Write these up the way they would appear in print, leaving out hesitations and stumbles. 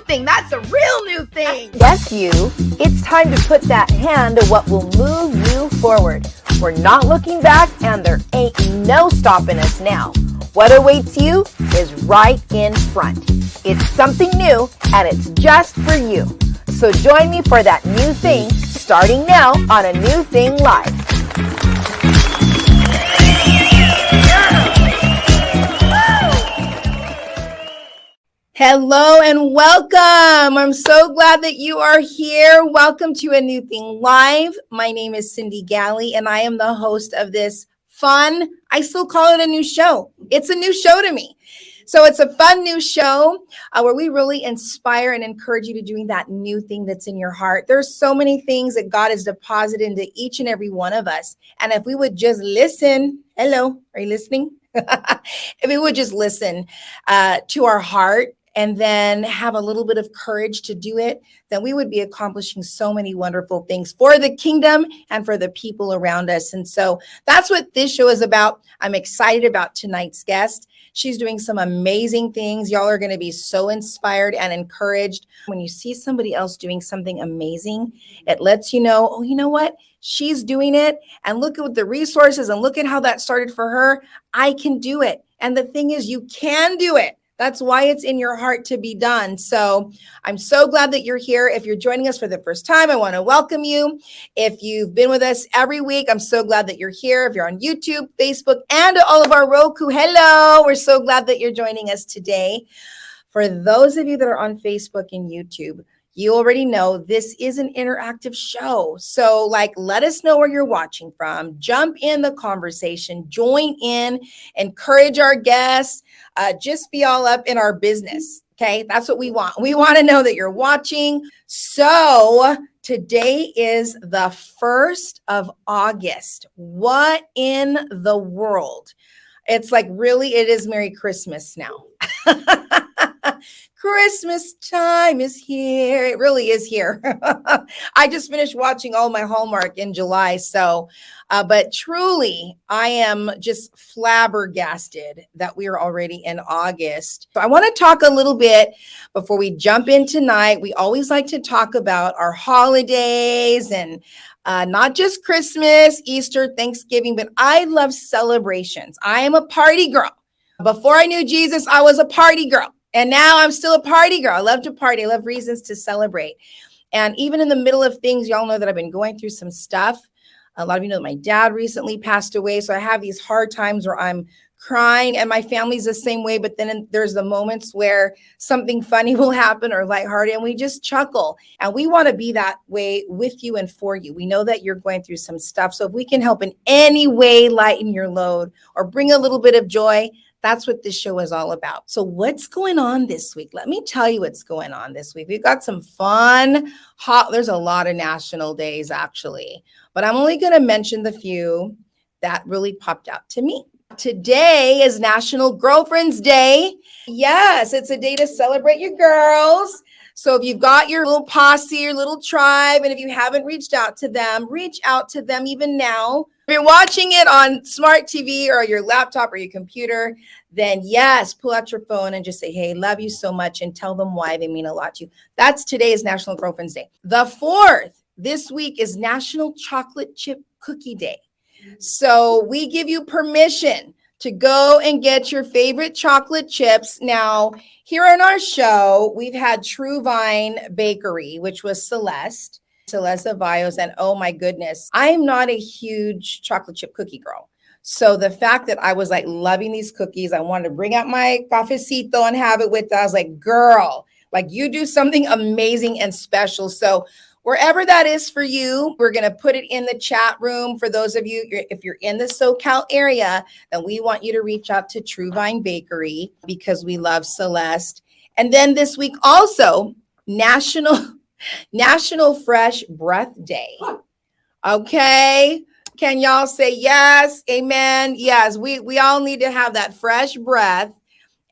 new thing. That's a real new thing. Yes, you. It's time to put that hand to what will move you forward. We're not looking back, and there ain't no stopping us now. What awaits you is right in front. It's something new, and it's just for you. So join me for that new thing, starting now on A New Thing Live. Hello and welcome. I'm so glad that you are here. Welcome to A New Thing Live. My name is Cyndi Greene, and I am the host of this fun, I still call it a new show. It's a new show to me. So it's a fun new show where we really inspire and encourage you to doing that new thing that's in your heart. There's so many things that God has deposited into each and every one of us. And if we would just listen, hello, are you listening? If we would just listen to our heart, and then have a little bit of courage to do it, then we would be accomplishing so many wonderful things for the kingdom and for the people around us. And so that's what this show is about. I'm excited about tonight's guest. She's doing some amazing things. Y'all are going to be so inspired and encouraged. When you see somebody else doing something amazing, it lets you know, oh, you know what? She's doing it. And look at the resources and look at how that started for her. I can do it. And the thing is, you can do it. That's why it's in your heart to be done. So I'm so glad that you're here. If you're joining us for the first time, I want to welcome you. If you've been with us every week, I'm so glad that you're here. If you're on YouTube, Facebook, and all of our Roku, hello. We're so glad that you're joining us today. For those of you that are on Facebook and YouTube, you already know this is an interactive show. So let us know where you're watching from. Jump in the conversation, join in, encourage our guests, just be all up in our business. Okay, that's what we want. We want to know that you're watching. So today is the 1st of August. What in the world? It's really, it is Merry Christmas now. Christmas time is here. It really is here. I just finished watching all my Hallmark in July. So, but truly, I am just flabbergasted that we are already in August. So I want to talk a little bit before we jump in tonight. We always like to talk about our holidays and not just Christmas, Easter, Thanksgiving, but I love celebrations. I am a party girl. Before I knew Jesus, I was a party girl. And now I'm still a party girl. I love to party. I love reasons to celebrate. And even in the middle of things, y'all know that I've been going through some stuff. A lot of you know that my dad recently passed away. So I have these hard times where I'm crying, and my family's the same way. But then there's the moments where something funny will happen or lighthearted, and we just chuckle. And we want to be that way with you and for you. We know that you're going through some stuff. So if we can help in any way lighten your load or bring a little bit of joy, that's what this show is all about. So what's going on this week? Let me tell you what's going on this week. We've got some fun, there's a lot of national days actually, but I'm only going to mention the few that really popped out to me. Today is National Girlfriend's Day. Yes, it's a day to celebrate your girls. So if you've got your little posse, your little tribe, and if you haven't reached out to them, reach out to them even now. If you're watching it on smart TV or your laptop or your computer, then yes, pull out your phone and just say, hey, love you so much, and tell them why they mean a lot to you. That's today's National Girlfriend's Day. The 4th this week is National Chocolate Chip Cookie Day. So we give you permission to go and get your favorite chocolate chips. Now, here on our show, we've had True Vine Bakery, which was Celeste Avios, and oh my goodness, I am not a huge chocolate chip cookie girl. So the fact that I was loving these cookies, I wanted to bring out my cafecito and have it with us. I was like, girl, you do something amazing and special. So wherever that is for you, we're going to put it in the chat room. For those of you, if you're in the SoCal area, then we want you to reach out to True Vine Bakery because we love Celeste. And then this week also, National Fresh Breath Day. Okay. Can y'all say yes? Amen. Yes, we all need to have that fresh breath.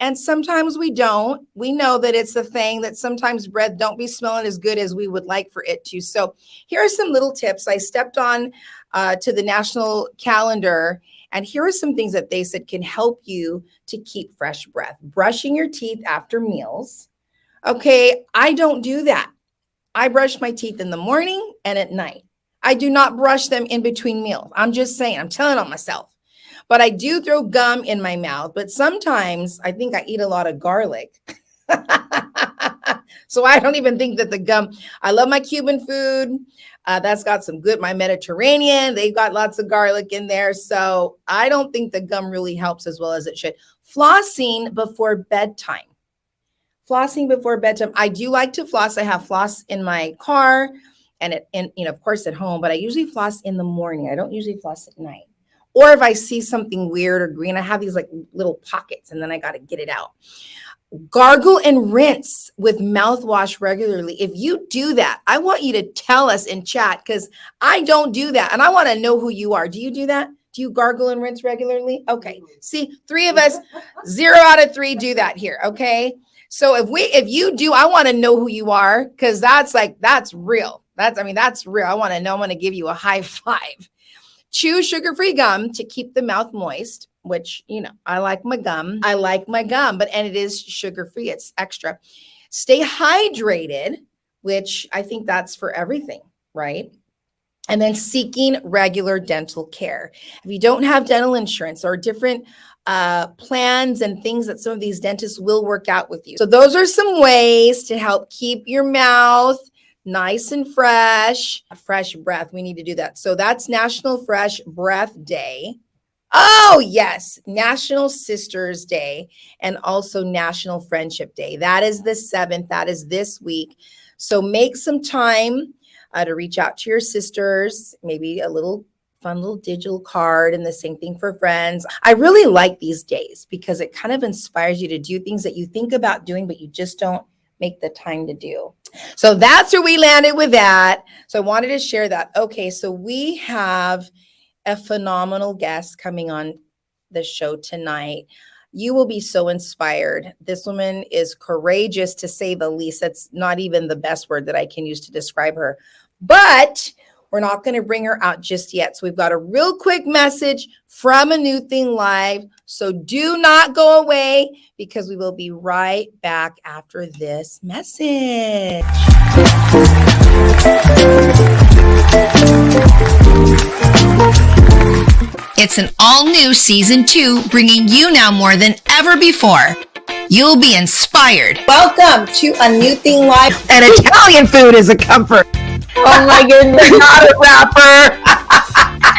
And sometimes we don't. We know that it's a thing that sometimes breath don't be smelling as good as we would like for it to. So here are some little tips. I stepped on to the national calendar, and here are some things that they said can help you to keep fresh breath. Brushing your teeth after meals. Okay, I don't do that. I brush my teeth in the morning and at night. I do not brush them in between meals. I'm just saying, I'm telling on myself. But I do throw gum in my mouth. But sometimes I think I eat a lot of garlic. So I don't even think that the gum, I love my Cuban food. That's got some good, my Mediterranean, they've got lots of garlic in there. So I don't think the gum really helps as well as it should. Flossing before bedtime. Flossing before bedtime. I do like to floss. I have floss in my car and of course at home, but I usually floss in the morning. I don't usually floss at night. Or if I see something weird or green, I have these like little pockets and then I got to get it out. Gargle and rinse with mouthwash regularly. If you do that, I want you to tell us in chat because I don't do that. And I want to know who you are. Do you do that? Do you gargle and rinse regularly? Okay. See, 3 of us, 0 out of 3 do that here. Okay. So if you do, I want to know who you are because that's real. That's real. I want to know. I'm going to give you a high five. Chew sugar-free gum to keep the mouth moist, which, I like my gum. And it is sugar-free. It's extra. Stay hydrated, which I think that's for everything, right? And then seeking regular dental care. If you don't have dental insurance or different plans and things that some of these dentists will work out with you. So those are some ways to help keep your mouth nice and fresh. Fresh breath. We need to do that. So that's National Fresh Breath Day. Oh, yes. National Sisters Day and also National Friendship Day. That is the 7th. That is this week. So make some time to reach out to your sisters, maybe a fun little digital card, and the same thing for friends. I really like these days because it kind of inspires you to do things that you think about doing, but you just don't make the time to do. So that's where we landed with that. So I wanted to share that. Okay, so we have a phenomenal guest coming on the show tonight. You will be so inspired. This woman is courageous, to say the least. That's not even the best word that I can use to describe her. But we're not going to bring her out just yet. So we've got a real quick message from A New Thing Live. So do not go away because we will be right back after this message. It's an all-new season 2, bringing you now more than ever before. You'll be inspired. Welcome to A New Thing Live. And Italian food is a comfort. Oh my goodness. Not a rapper.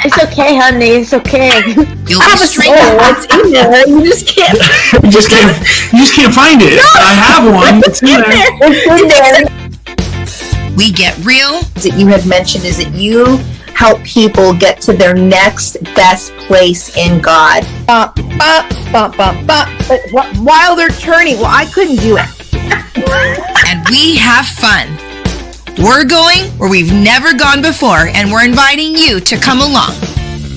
It's okay, honey. It's okay. You'll be strengthened. What's in there? You just can't. You just can't find it. No. I have one. It's in there. It's in there. We get real. That you had mentioned is that you help people get to their next best place in God. But while they're turning, well, I couldn't do it. And we have fun. We're going where we've never gone before, and we're inviting you to come along.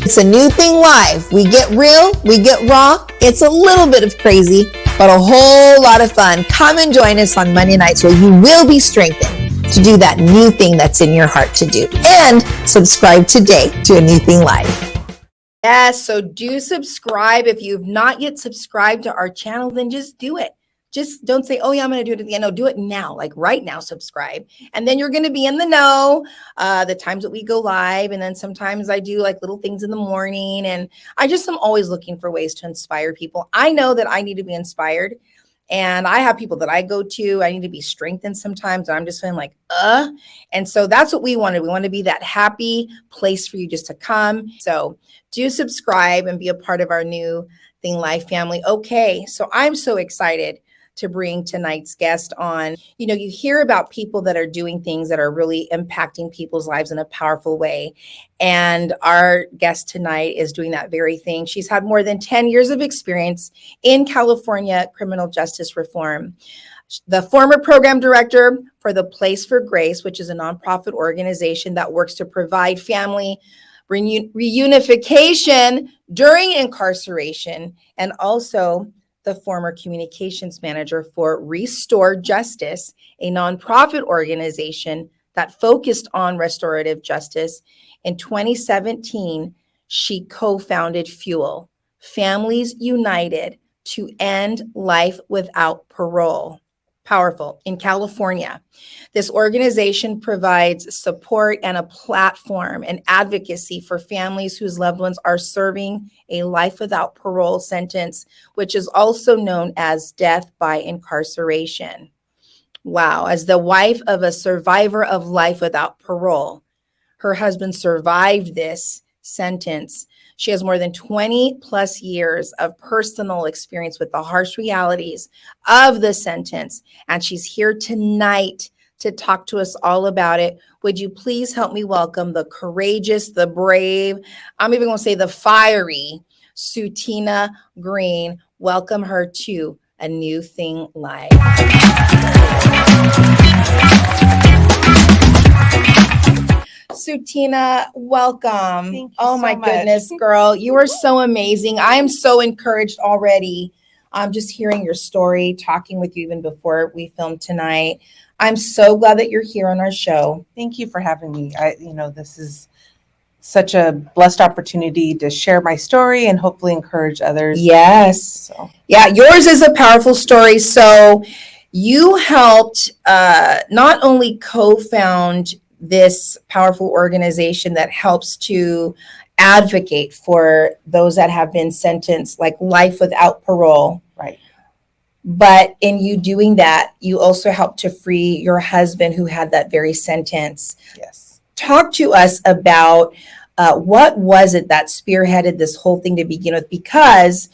It's A New Thing Live. We get real, we get raw. It's a little bit of crazy, but a whole lot of fun. Come and join us on Monday nights where you will be strengthened to do that new thing that's in your heart to do. And subscribe today to A New Thing Live. Yes, so do subscribe. If you've not yet subscribed to our channel, then just do it. Just don't say, oh yeah, I'm going to do it at the end. No, do it now, like right now, subscribe. And then you're going to be in the know the times that we go live. And then sometimes I do like little things in the morning. And I just am always looking for ways to inspire people. I know that I need to be inspired. And I have people that I go to. I need to be strengthened sometimes. And I'm just feeling like, And so that's what we wanted. We want to be that happy place for you just to come. So do subscribe and be a part of our New Thing Live family. Okay, so I'm so excited to bring tonight's guest on. You know, you hear about people that are doing things that are really impacting people's lives in a powerful way. And our guest tonight is doing that very thing. She's had more than 10 years of experience in California criminal justice reform. The former program director for the Place for Grace, which is a nonprofit organization that works to provide family reunification during incarceration, and also the former communications manager for Restore Justice, a nonprofit organization that focused on restorative justice. In 2017, she co-founded Fuel, Families United to End Life Without Parole. Powerful. In California, this organization provides support and a platform and advocacy for families whose loved ones are serving a life without parole sentence, which is also known as death by incarceration. Wow. As the wife of a survivor of life without parole, her husband survived this sentence. She has more than 20 plus years of personal experience with the harsh realities of the sentence. And she's here tonight to talk to us all about it. Would you please help me welcome the courageous, the brave, I'm even going to say the fiery Sutina Greene. Welcome her to A New Thing Live. Sutina, welcome. Thank you oh so my much. goodness, girl. You are so amazing. I am so encouraged already. I'm just hearing your story, talking with you even before we filmed tonight. I'm so glad that you're here on our show. Thank you for having me. This is such a blessed opportunity to share my story and hopefully encourage others. Yes. So Yeah, yours is a powerful story. So you helped not only co-found this powerful organization that helps to advocate for those that have been sentenced like life without parole. right. But in you doing that, you also helped to free your husband who had that very sentence. Yes. Talk to us about what was it that spearheaded this whole thing to begin with? Because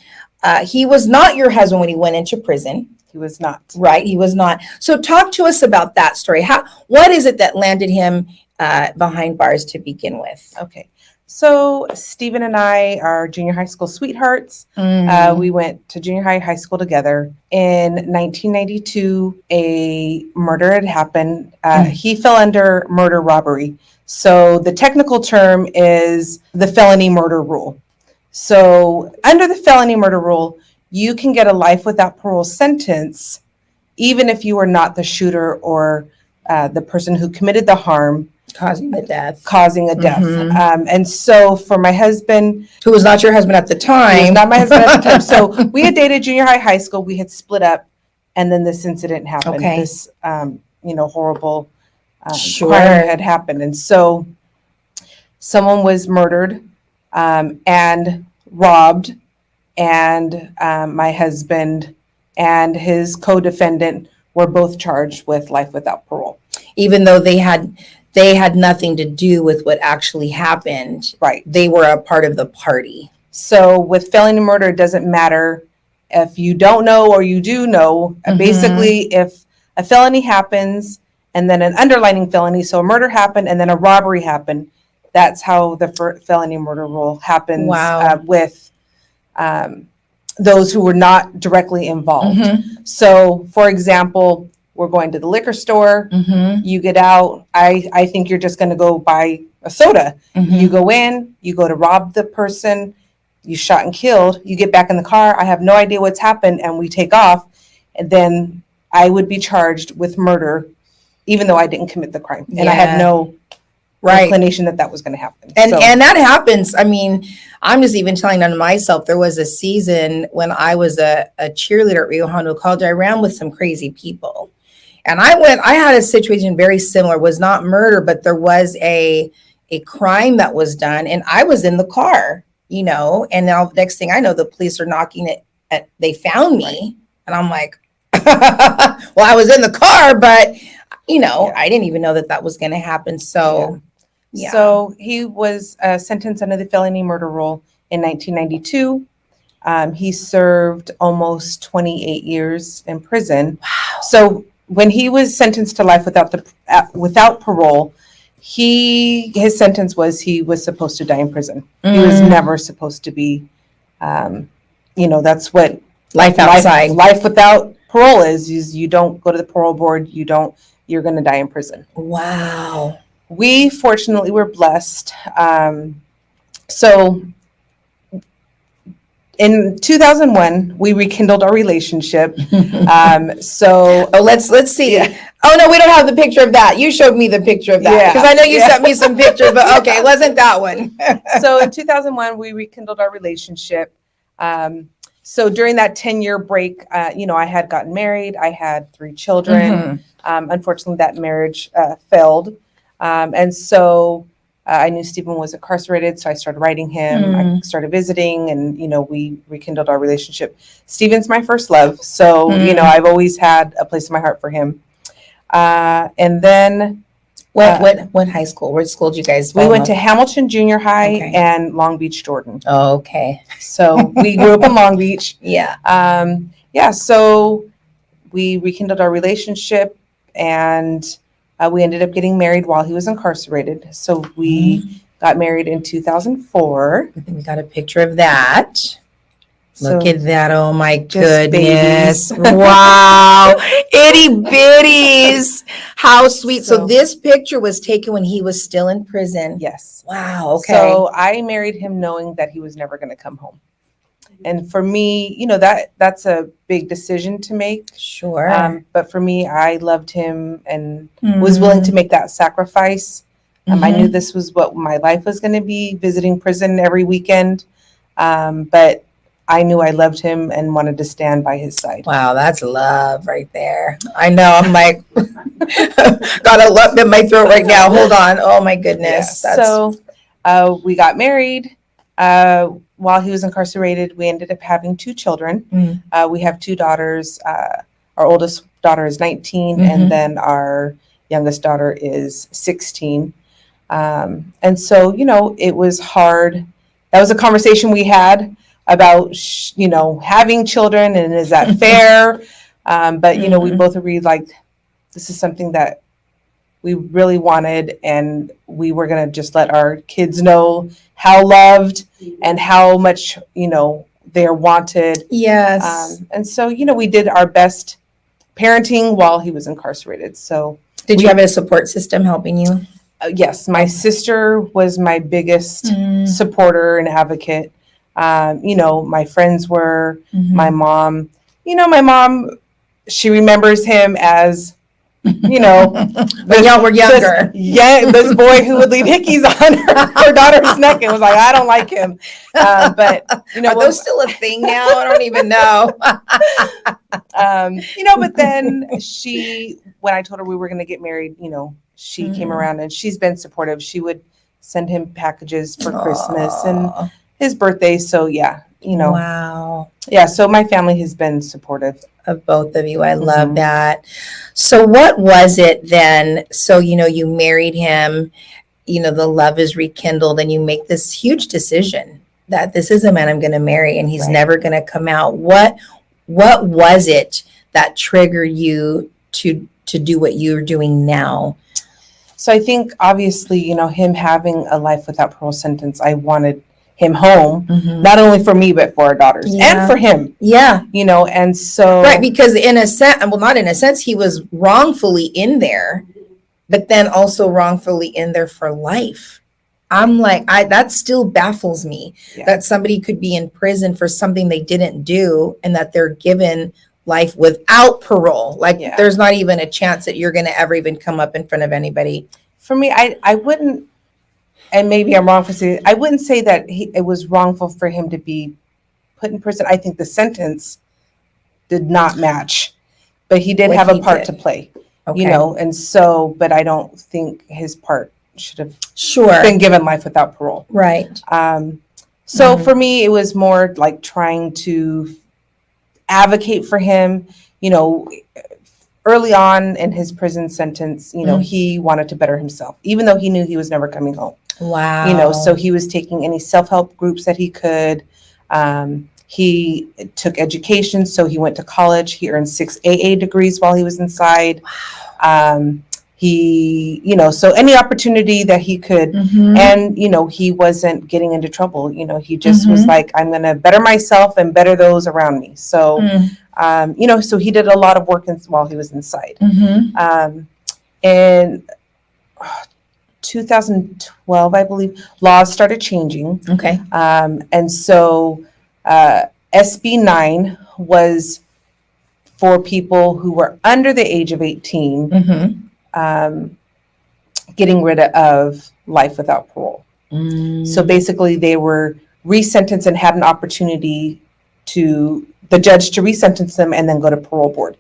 he was not your husband when he went into prison. He was not. Right, he was not. So talk to us about that story. What is it that landed him behind bars to begin with? Okay. So Stephen and I are junior high school sweethearts. We went to junior high school together. In 1992, a murder had happened. He fell under murder robbery. So the technical term is the felony murder rule. So under the felony murder rule, you can get a life without parole sentence, even if you are not the shooter or the person who committed the harm. Causing a death. And so for my husband, Who was not your husband at the time. he was not my husband at the time. So we had dated junior high school. We had split up, and then this incident happened. Okay. This, horrible Sure. crime had happened. And so someone was murdered and robbed, and my husband and his co-defendant were both charged with life without parole. Even though they had nothing to do with what actually happened. Right. They were a part of the party. So with felony murder, it doesn't matter if you don't know or you do know. Basically, if a felony happens and then an underlining felony, so a murder happened and then a robbery happened, that's how the felony murder rule happens. Wow. With those who were not directly involved. So, for example, we're going to the liquor store. You get out. I think you're just going to go buy a soda. You go in. You go to rob the person you shot and killed. You get back in the car. I have no idea what's happened, and we take off. And then I would be charged with murder, even though I didn't commit the crime, and I had no inclination that was going to happen. And that happens. I mean, I'm just even telling on myself. There was a season when I was a cheerleader at Rio Hondo College. I ran with some crazy people, and I had a situation very similar. It was not murder, but there was a crime that was done, and I was in the car, and now next thing I know, the police are knocking at they found me, and I'm like, well, I was in the car, but I didn't even know that was going to happen. So. Yeah. So he was sentenced under the felony murder rule in 1992. He served almost 28 years in prison. Wow. So when he was sentenced to life without parole, his sentence was he was supposed to die in prison. He was never supposed to be. That's what Life outside. Life without parole is you don't go to the parole board. You're going to die in prison. Wow. We fortunately were blessed. So in 2001, we rekindled our relationship. Let's see. Yeah. Oh no, we don't have the picture of that. You showed me the picture of that because I know you sent me some pictures, but okay, it wasn't that one. So in 2001, we rekindled our relationship. So during that 10-year break, I had gotten married. I had 3 children. Unfortunately, that marriage failed. And so I knew Stephen was incarcerated, so I started writing him. I started visiting, and we rekindled our relationship. Stephen's my first love, so I've always had a place in my heart for him. And then What high school? What school did you guys we fall went in to love? Hamilton Junior High Okay. and Long Beach, Jordan. Oh, okay. So we grew up in Long Beach. Yeah. So we rekindled our relationship, and we ended up getting married while he was incarcerated. So we got married in 2004. I think we got a picture of that. Look So at that. Oh my just goodness. babies. Wow. Itty bitties. How sweet. So So- this picture was taken when he was still in prison. Yes. Wow. Okay. So I married him knowing that he was never going to come home. And for me, that's a big decision to make. Sure. But for me, I loved him and was willing to make that sacrifice. I knew this was what my life was going to be, visiting prison every weekend. But I knew I loved him and wanted to stand by his side. Wow, that's love right there. I know. I'm like, got a lump in my throat right now. Hold on. Oh my goodness. Yeah. So we got married. While he was incarcerated, we ended up having 2 children. We have 2 daughters. Our oldest daughter is 19, and then our youngest daughter is 16. And so, it was hard. That was a conversation we had about, having children, and is that fair? But, we both agreed, like, this is something that we really wanted, and we were going to just let our kids know how loved and how much, they're wanted. Yes. And so, we did our best parenting while he was incarcerated. So Did you have a support system helping you? yes, my sister was my biggest supporter and advocate. My friends were, my mom, she remembers him as, When y'all were younger. This boy who would leave hickeys on her daughter's neck and was like, I don't like him. But Are those still a thing now? I don't even know. But then when I told her we were going to get married, she came around, and she's been supportive. She would send him packages for Christmas and his birthday. So yeah, Wow. yeah. So my family has been supportive Of both of you. I love that. So what was it then? So, you married him, the love is rekindled, and you make this huge decision that this is a man I'm going to marry, and he's never going to come out. What was it that triggered you to do what you're doing now? So I think obviously, him having a life without parole sentence, I wanted him home, not only for me, but for our daughters and for him. Yeah. And so. Right. Because in a sense, well, not in a sense, he was wrongfully in there, but then also wrongfully in there for life. I'm like, that still baffles me that somebody could be in prison for something they didn't do, and that they're given life without parole. Like there's not even a chance that you're going to ever even come up in front of anybody. For me, I wouldn't, and maybe I'm wrong for saying, I wouldn't say that it was wrongful for him to be put in prison. I think the sentence did not match, but he did have a part to play, and so, but I don't think his part should have been given life without parole. Right. So for me, it was more like trying to advocate for him, early on in his prison sentence, he wanted to better himself, even though he knew he was never coming home. Wow. So he was taking any self-help groups that he could. He took education, so he went to college. He earned 6 AA degrees while he was inside. He, so any opportunity that he could, and, he wasn't getting into trouble. He just was like, I'm going to better myself and better those around me. So, so he did a lot of work while he was inside. In 2012, I believe, laws started changing. Okay. And so SB 9 was for people who were under the age of 18, getting rid of life without parole. So basically they were resentenced and had an opportunity to the judge to resentence them and then go to parole board.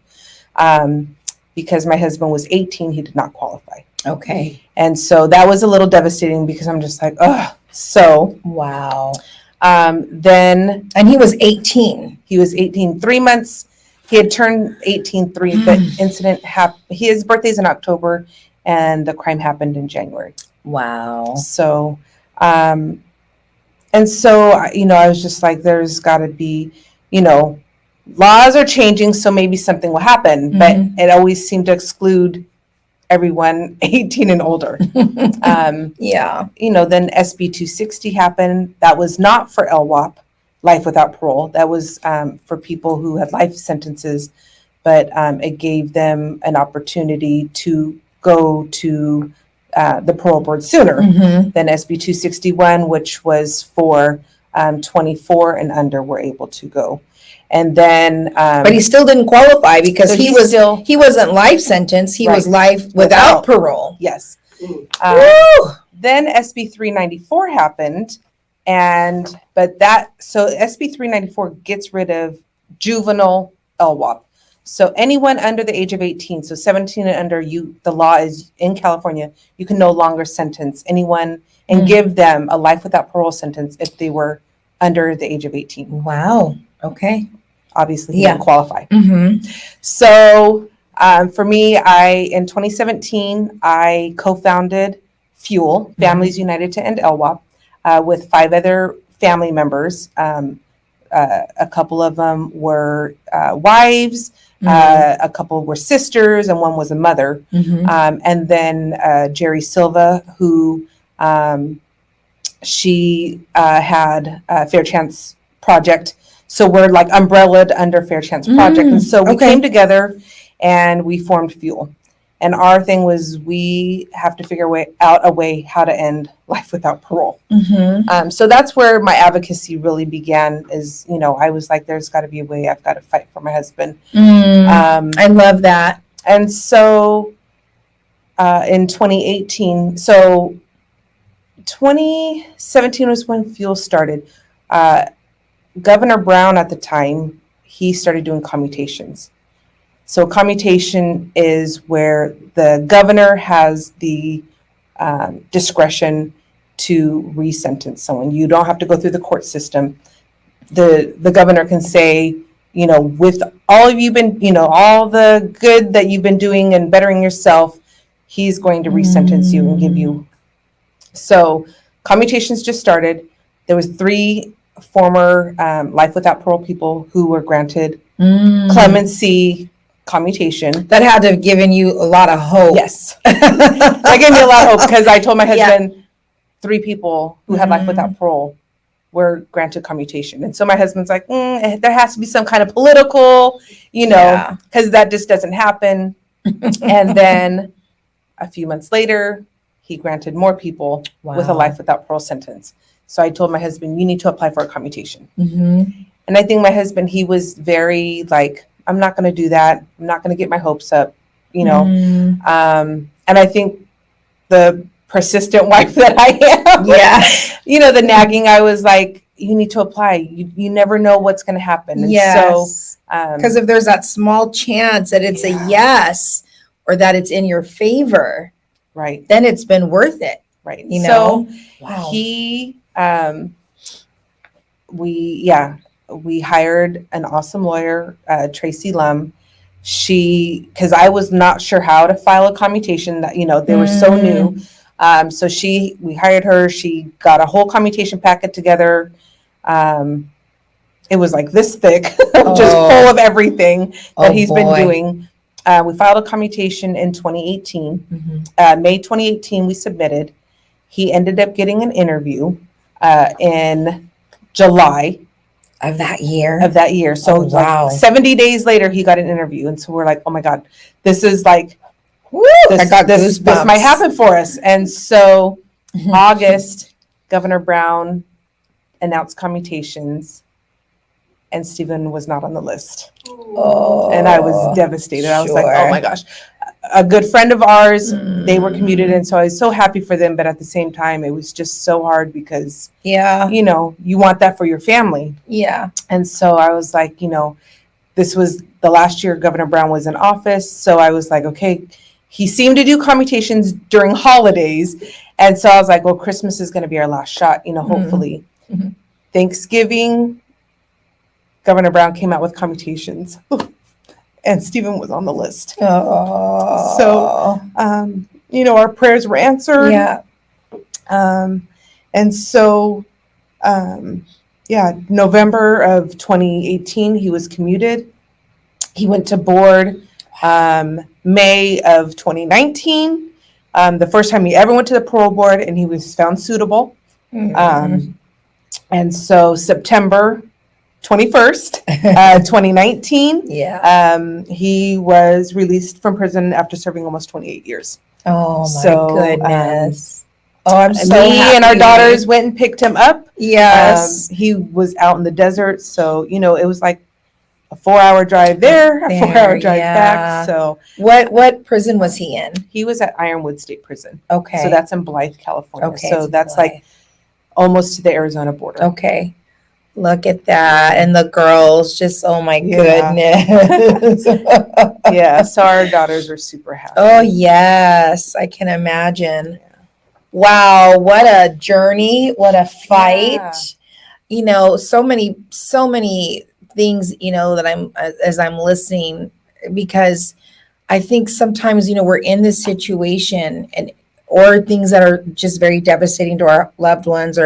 Because my husband was 18, he did not qualify. Okay. And so that was a little devastating because I'm just like, oh, so. Wow. Then. And he was 18. He was 18, 3 months. He had turned 18, the incident happened. His birthday's in October and the crime happened in January. Wow. So, and so, I was just like, there's got to be, laws are changing, so maybe something will happen. But it always seemed to exclude everyone 18 and older. Yeah. Then SB 260 happened. That was not for LWOP, life without parole. That was for people who had life sentences, but it gave them an opportunity to go to the parole board sooner than SB 261, which was for 24 and under were able to go. And then, but he still didn't qualify because so he wasn't life sentence. He was life without parole. Yes. Then SB 394 happened, but SB 394 gets rid of juvenile LWOP. So anyone under the age of 18, so 17 and under, the law is in California, you can no longer sentence anyone and give them a life without parole sentence if they were under the age of 18. Wow. Okay. Obviously, he didn't qualify. So for me, in 2017, I co-founded Fuel, Families United to End LWOP, with 5 other family members. A couple of them were wives, a couple were sisters, and one was a mother. And then Jerry Silva, who she had a Fair Chance Project. So we're like umbrellaed under Fair Chance Project. And so we came together and we formed Fuel. And our thing was we have to figure out a way how to end life without parole. So that's where my advocacy really began is, I was like, there's got to be a way. I've got to fight for my husband. I love that. And so in 2018, so 2017 was when Fuel started. Governor Brown at the time, he started doing commutations. So commutation is where the governor has the discretion to resentence someone. You don't have to go through the court system. The governor can say, with all of you been, all the good that you've been doing and bettering yourself, he's going to resentence you and give you. So commutations just started. There was 3 former life without parole people who were granted clemency commutation. That had to have given you a lot of hope. Yes. That gave me a lot of hope because I told my husband 3 people who had life without parole were granted commutation. And so my husband's like, there has to be some kind of political, because that just doesn't happen. And then a few months later, he granted more people with a life without parole sentence. So I told my husband, you need to apply for a commutation. And I think my husband, he was very like, I'm not going to do that. I'm not going to get my hopes up, And I think the persistent wife that I am, the nagging, I was like, you need to apply. You never know what's going to happen. And so, because if there's that small chance that it's a yes or that it's in your favor, right, then it's been worth it. Right. So he, we hired an awesome lawyer, Tracy Lum. Because I was not sure how to file a commutation that, they were so new. So we hired her, she got a whole commutation packet together. It was like this thick, just full of everything that he's been doing. We filed a commutation in 2018. May 2018, we submitted. He ended up getting an interview in July of that year. So like 70 days later, he got an interview. And so we're like, oh my God, this is like, this might happen for us. And so August, Governor Brown announced commutations and Stephen was not on the list. And I was devastated. I was like, oh my gosh. a good friend of ours, they were commuted, and so I was so happy for them, but at the same time it was just so hard because Yeah. you know, you want that for your family. Yeah. And so I was like, you know, this was the last year Governor Brown was in office, so I was like, okay, he seemed to do commutations during holidays, and so I was like, well, Christmas is going to be our last shot, you know, hopefully. Mhm. Thanksgiving, Governor Brown came out with commutations, and Stephen was on the list. Oh. So, you know, our prayers were answered. Yeah. And so, yeah, November of 2018, he was commuted. He went to board May of 2019, the first time he ever went to the parole board, and he was found suitable. And so September 21st, 2019, Yeah. he was released from prison after serving almost 28 years. Oh my So, goodness. Oh, I'm so Me happy. and our daughters went and picked him up. Yes. He was out in the desert, so you know it was like a 4-hour drive there, a 4-hour drive yeah. back. So What prison was he in? he was at Ironwood State Prison. Okay. So that's in Blythe, California. Okay. So that's like almost to the Arizona border. Okay. Look at that. And the girls just, oh my Yeah. goodness. Yeah. So our daughters are super happy. Oh, yes. I can imagine. Wow. What a journey. What a fight. Yeah. You know, so many things, you know, that as I'm listening, because I think sometimes, you know, we're in this situation or things that are just very devastating to our loved ones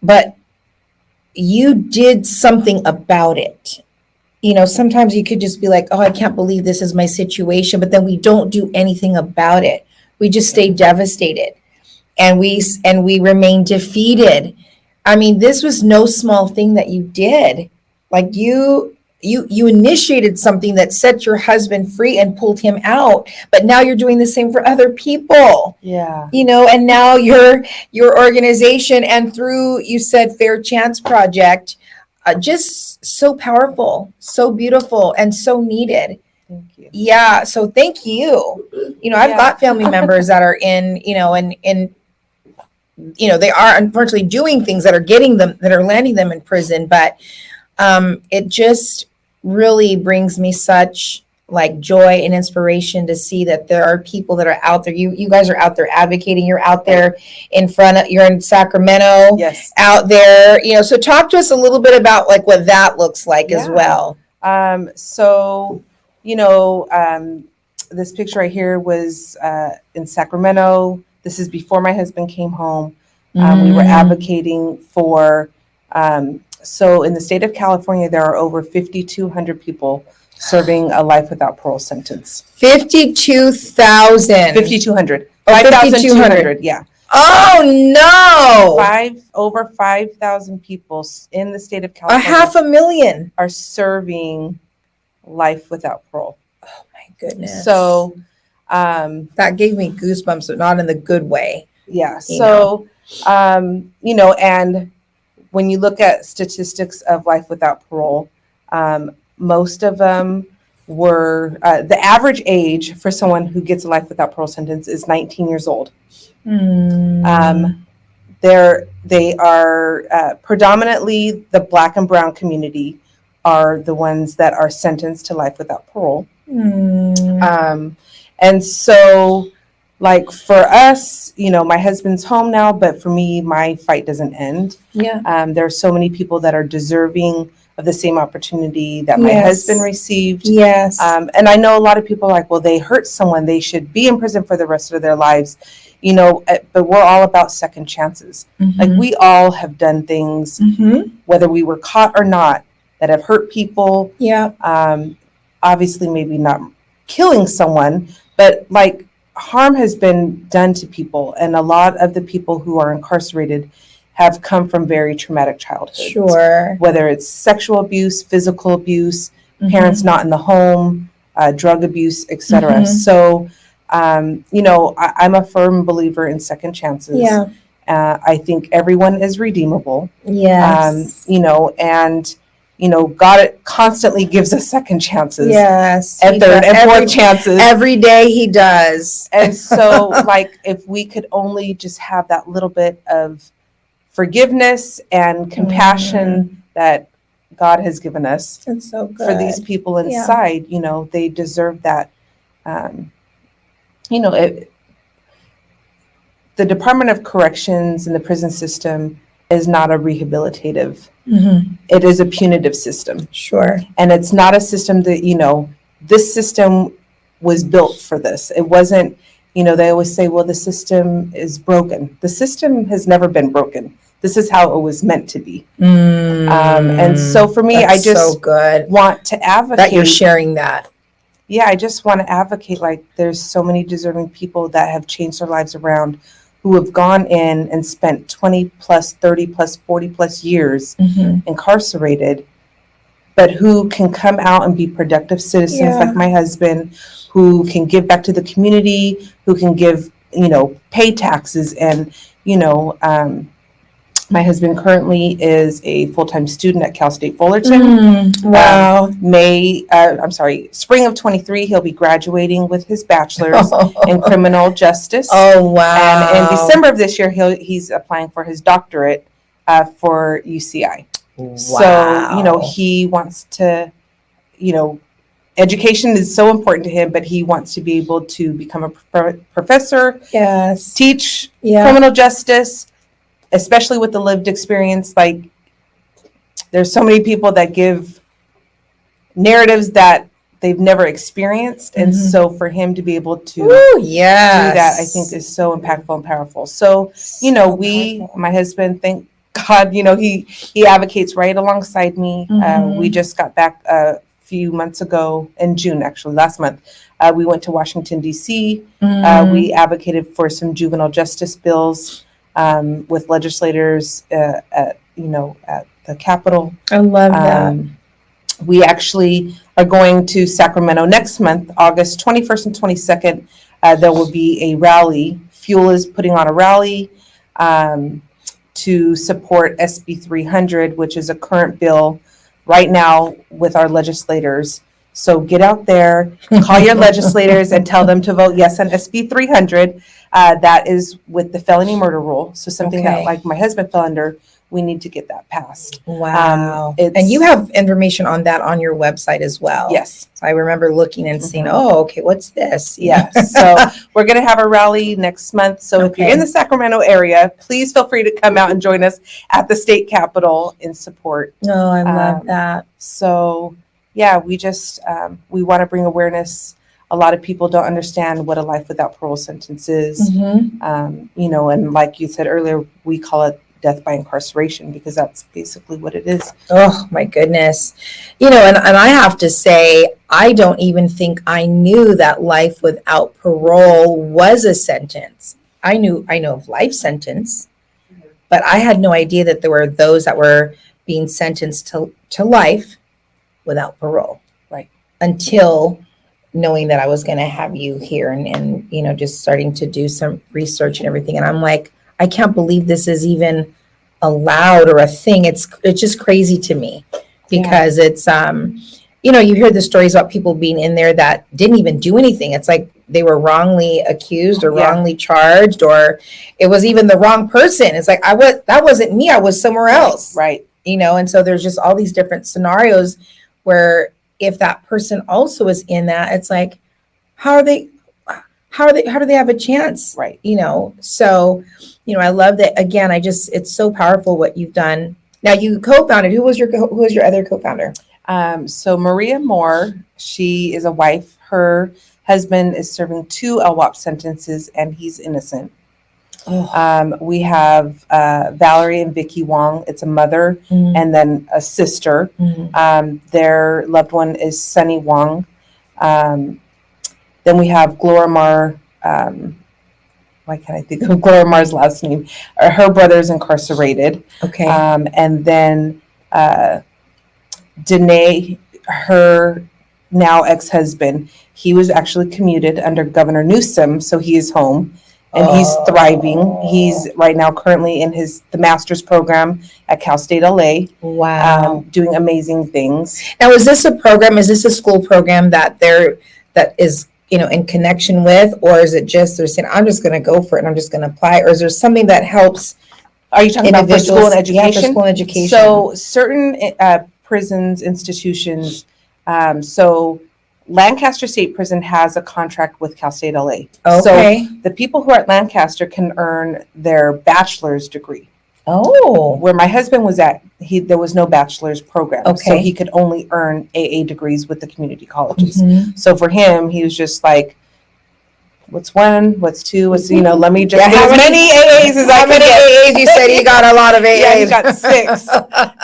but you did something about it. You know, sometimes you could just be like, oh, I can't believe this is my situation, but then we don't do anything about it. We just stay devastated and we remain defeated. I mean, this was no small thing that you did. Like you initiated something that set your husband free and pulled him out, but now you're doing the same for other people. Yeah. You know, and now your organization and through, you said, Fair Chance Project, just so powerful, so beautiful, and so needed. Thank you. Yeah. So thank you. You know, I've got family members that are in, you know, and you know, they are unfortunately doing things that are landing them in prison, but it just really brings me such like joy and inspiration to see that there are people that are out there. You guys are out there advocating. You're out there you're in Sacramento. Yes. Out there, you know, so talk to us a little bit about like what that looks like as well. So, you know, this picture right here was in Sacramento. This is before my husband came home. We were advocating for, so in the state of California, there are over 5,200 people serving a life without parole sentence. 52,000. 5,200. Oh, 5,200, yeah. Oh no! Over 5,000 people in the state of A California 500,000 are serving life without parole. Oh my goodness. So, that gave me goosebumps, but not in the good way. yeah. So, you know, and when you look at statistics of life without parole, most of them were, the average age for someone who gets a life without parole sentence is 19 years old. They are predominantly the Black and brown community are the ones that are sentenced to life without parole. And so, like for us, you know, my husband's home now, but for me, my fight doesn't end. Yeah. There are so many people that are deserving of the same opportunity that my Yes. husband received. Yes. And I know a lot of people are like, well, they hurt someone, they should be in prison for the rest of their lives, you know, but we're all about second chances. Like we all have done things, whether we were caught or not, that have hurt people. Yeah. Obviously, maybe not killing someone, but like harm has been done to people. And a lot of the people who are incarcerated have come from very traumatic childhoods. Sure. Whether it's sexual abuse, physical abuse, parents not in the home, drug abuse, etc. So, you know, I'm a firm believer in second chances. Yeah. I think everyone is redeemable. Yes. You know, and God constantly gives us second chances. Yes. And he third does. and fourth chances. Every day he does. And so, like, if we could only just have that little bit of forgiveness and compassion that God has given us It's so good. for these people inside, they deserve that. The Department of Corrections and the prison system is not a rehabilitative. It is a punitive system. Sure. And it's not a system that, this system was built for this. It wasn't, they always say, well, the system is broken. The system has never been broken. This is how it was meant to be. And so for me, I just so good want to advocate. that you're sharing that. Yeah, I just want to advocate, like, there's so many deserving people that have changed their lives around, who have gone in and spent 20 plus, 30 plus, 40 plus years incarcerated, but who can come out and be productive citizens like my husband, who can give back to the community, who can give, pay taxes. And, my husband currently is a full-time student at Cal State Fullerton. Wow. Spring of 23, he'll be graduating with his bachelor's in criminal justice. Oh, wow. And in December of this year, he's applying for his doctorate for UCI. Wow. So, he wants to, education is so important to him, but he wants to be able to become a professor, teach criminal justice, especially with the lived experience. Like, there's so many people that give narratives that they've never experienced. And so for him to be able to do that, I think is so impactful and powerful. So, my husband, thank God, he advocates right alongside me. We just got back a few months ago in June, actually last month. We went to Washington, D.C. We advocated for some juvenile justice bills with legislators at the Capitol. I love that. We actually are going to Sacramento next month, August 21st and 22nd. There will be a rally. Fuel is putting on a rally to support SB 300, which is a current bill right now with our legislators. So get out there, call your legislators and tell them to vote yes on SB 300. That is with the felony murder rule. So something that, like, my husband fell under, we need to get that passed. Wow. And you have information on that on your website as well. Yes. So I remember looking and seeing, okay, what's this? Yes. So we're going to have a rally next month. So if you're in the Sacramento area, please feel free to come out and join us at the state capitol in support. Oh, I love that. So yeah, we just, we want to bring awareness. A lot of people don't understand what a life without parole sentence is. And like you said earlier, we call it death by incarceration because that's basically what it is. Oh my goodness. And I have to say, I don't even think I knew that life without parole was a sentence. I know of life sentence, but I had no idea that there were those that were being sentenced to life without parole. Right. Until knowing that I was going to have you here and just starting to do some research and everything. And I'm like, I can't believe this is even allowed or a thing. It's just crazy to me because it's, you hear the stories about people being in there that didn't even do anything. It's like they were wrongly accused or wrongly charged, or it was even the wrong person. It's like, that wasn't me. I was somewhere else. Right. And so there's just all these different scenarios where if that person also is in that, it's like, how do they have a chance? Right. So, I love that. Again, it's so powerful what you've done. Now you co-founded, who was your other co-founder? So Maria Moore, she is a wife. Her husband is serving 2 LWOP sentences and he's innocent. We have Valerie and Vicky Wong. It's a mother and then a sister. Their loved one is Sunny Wong. Then we have Glorimar. Why can't I think of Glorimar's last name? Her brother's incarcerated. Okay. And then Danae, her now ex-husband, he was actually commuted under Governor Newsom, so he is home. and he's thriving. He's right now currently in the master's program at Cal State LA, Wow. doing amazing things. Now, is this a school program that is, in connection with, or is it just they're saying, I'm just going to go for it and I'm just going to apply, or is there something that helps? Are you talking about for school and Yeah, education? for school and education. So certain prisons, institutions, so Lancaster State Prison has a contract with Cal State LA. Okay. So the people who are at Lancaster can earn their bachelor's degree. Oh. Where my husband was at, there was no bachelor's program. So Okay. he could only earn AA degrees with the community colleges. Mhm. So for him, he was just like, what's one, what's two, let me just Yeah, get as many AAs as I How can many get. AAs? You said you got a lot of AAs. Yeah, he got 6.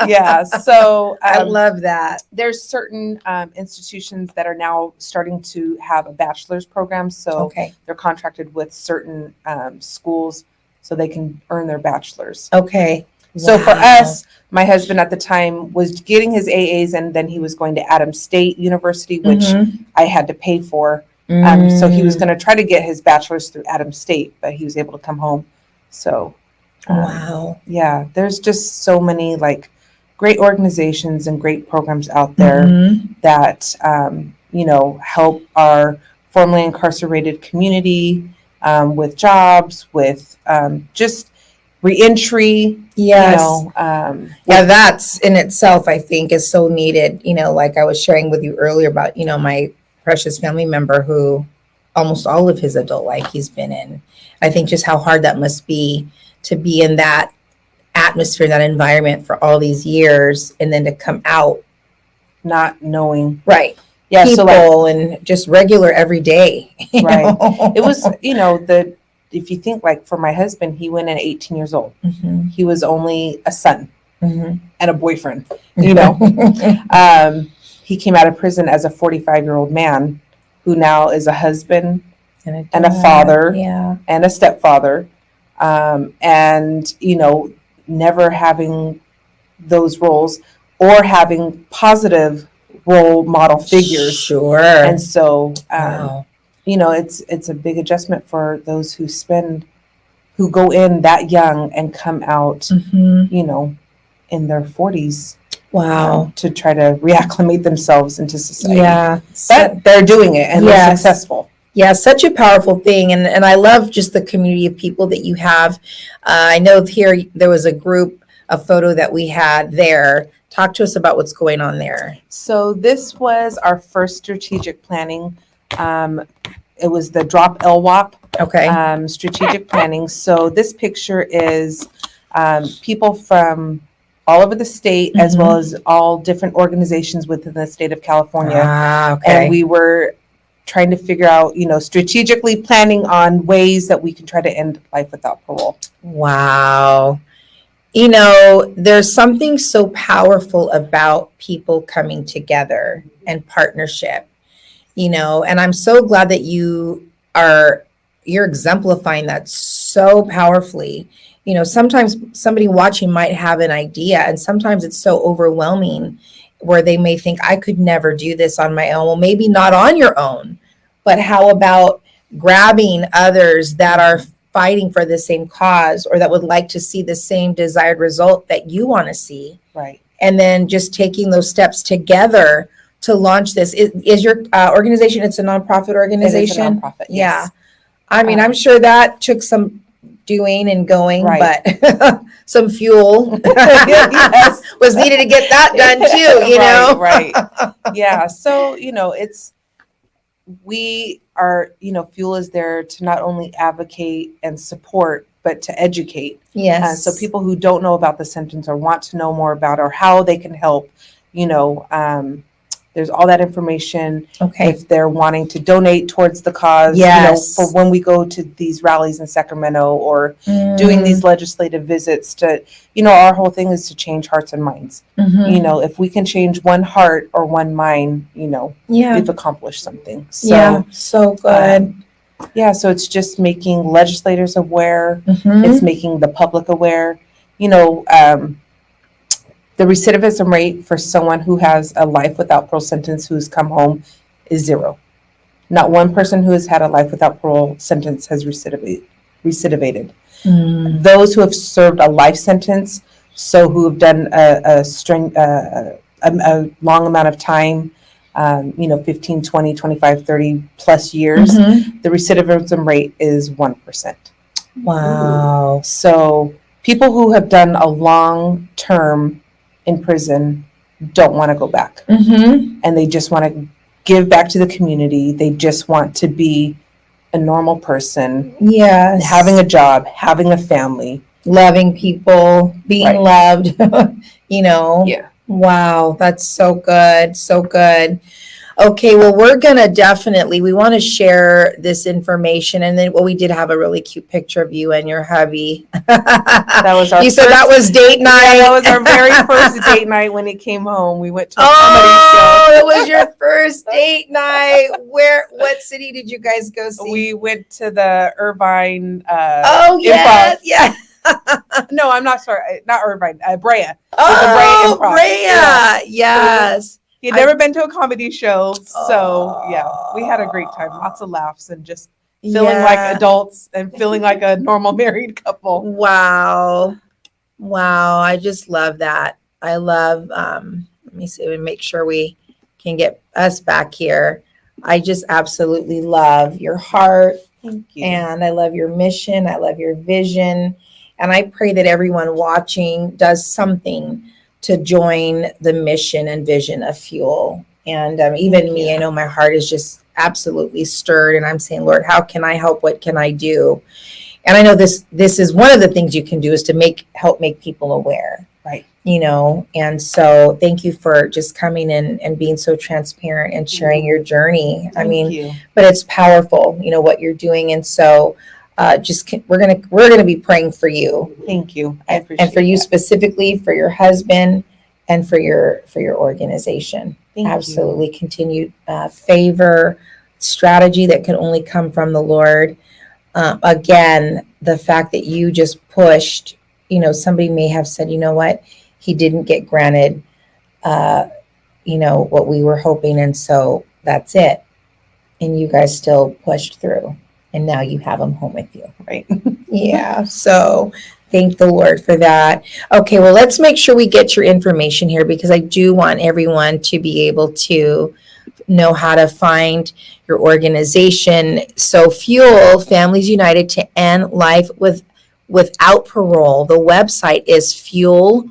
Yeah, so I love that. there's certain institutions that are now starting to have a bachelor's program. So Okay. they're contracted with certain schools so they can earn their bachelor's. Okay. So for Wow. us, my husband at the time was getting his AAs, and then he was going to Adams State University, which Mhm. I had to pay for. So he was going to try to get his bachelor's through Adams State, but he was able to come home. So, Wow. yeah, there's just so many like great organizations and great programs out there Mhm. that, help our formerly incarcerated community with jobs, with just reentry. Yes. Yeah, That's in itself, I think, is so needed. Like I was sharing with you earlier about, my precious family member who almost all of his adult life he's been in. I think just how hard that must be to be in that atmosphere, that environment for all these years, and then to come out. not knowing. Right. Yeah, People so and just regular everyday. Right. It was, if you think like for my husband, he went in at 18 years old. Mhm. He was only a son Mhm. and a boyfriend, He came out of prison as a 45-year-old man who now is a husband and a father. Yeah. And a stepfather. And, never having those roles or having positive role model figures. Sure. And so, Wow. it's a big adjustment for those who go in that young and come out, Mhm. in their 40s. Wow. To try to reacclimate themselves into society. Yeah. But they're doing it and they're Yes. successful. Yeah, such a powerful thing. And I love just the community of people that you have. I know here there was a photo that we had there. Talk to us about what's going on there. So this was our first strategic planning. It was the Drop LWAP Okay. strategic planning. So this picture is people from all over the state, as well as all different organizations within the state of California. Okay. And we were trying to figure out, strategically planning on ways that we can try to end life without parole. Wow. There's something so powerful about people coming together and partnership, and I'm so glad that you're exemplifying that so powerfully. Sometimes somebody watching might have an idea, and sometimes it's so overwhelming where they may think, I could never do this on my own. Well, maybe not on your own, but how about grabbing others that are fighting for the same cause or that would like to see the same desired result that you want to see? Right. And then just taking those steps together to launch this. Is your organization, it's a nonprofit organization? It is a nonprofit, yes. Yeah. I mean, I'm sure that took some doing and going, Right. but some fuel Yes. was needed to get that done too, Right. Yeah. So, we are, fuel is there to not only advocate and support, but to educate. Yes. So people who don't know about the symptoms or want to know more about or how they can help, there's all that information. Okay. If they're wanting to donate towards the cause, Yes. for when we go to these rallies in Sacramento or doing these legislative visits to, our whole thing is to change hearts and minds. If we can change one heart or one mind, Yeah. we've accomplished something. So, Yeah. So good. So it's just making legislators aware. Mhm. It's making the public aware. The recidivism rate for someone who has a life without parole sentence who's come home is 0. Not one person who has had a life without parole sentence has recidivated. recidivated. Mm. Those who have served a life sentence, so who have done a long amount of time, 15, 20, 25, 30 plus years, Mhm. the recidivism rate is 1%. Wow. So people who have done a long term in prison don't want to go back. Mm-hmm. And they just want to give back to the community. They just want to be a normal person, Yes. having a job, having a family. Loving people, being Right. loved, Yeah. Wow, that's so good. So good. Okay, well, we're gonna we want to share this information. And then, well, we did have a really cute picture of you and your hubby. That was our You said that was date night. Yeah, that was our very first date night when he came home. We went to a Oh, comedy it was your first date night. What city did you guys go show. see? We went to the Irvine Oh, yes, Improv. yeah. No, I'm not sorry. Not Irvine, Brea. Oh, Improv. Brea. Yeah. Yes. He had never been to a comedy show. So, Oh. yeah, we had a great time. Lots of laughs and just feeling like adults and feeling like a normal married couple. Wow. Wow. I just love that. I love, let me see, and make sure we can get us back here. I just absolutely love your heart. Thank you. And I love your mission. I love your vision. And I pray that everyone watching does something to join the mission and vision of Fuel. And even me, I know my heart is just absolutely stirred. And I'm saying, Lord, how can I help? What can I do? And I know this is one of the things you can do is to help make people aware. Right. And so thank you for just coming in and being so transparent and sharing your journey. Thank you. But it's powerful, what you're doing. And so we're going to be praying for you. Thank you. I And appreciate for you that. specifically, for your husband and for your organization. Thank you. Absolutely. Continued favor, strategy that can only come from the Lord. Again, the fact that you just pushed, somebody may have said, you know what, he didn't get granted, what we were hoping. And so that's it. And you guys still pushed through. And now you have him home with you. Right. Yeah. So thank the Lord for that. Okay. Well, let's make sure we get your information here because I do want everyone to be able to know how to find your organization. So Fuel Families United to End Life Without Parole. The website is fuelwap.org.